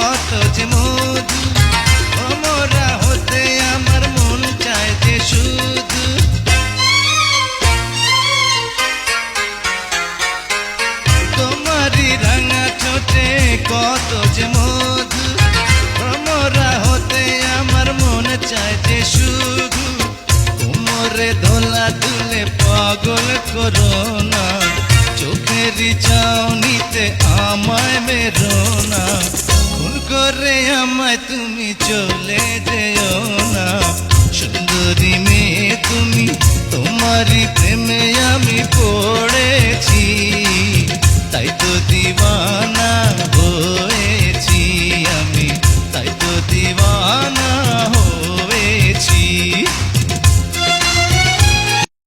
কত যে মধু, ভ্রমরা হতে আমার মন চায় যে শুধু। তোমারই রাঙা ঠোঁটে কত যে মধু, ভ্রমরা হতে আমার মন চায় যে শুধু। কোমরে দোলা তুলে পাগল করো না, চোখেরই চাউনিতে আমায় মেরো না। খুন করে আমায় তুমি চলে যেও না, সুন্দরী মেয়ে তুমি, তোমারই প্রেমে আমি পড়েছি।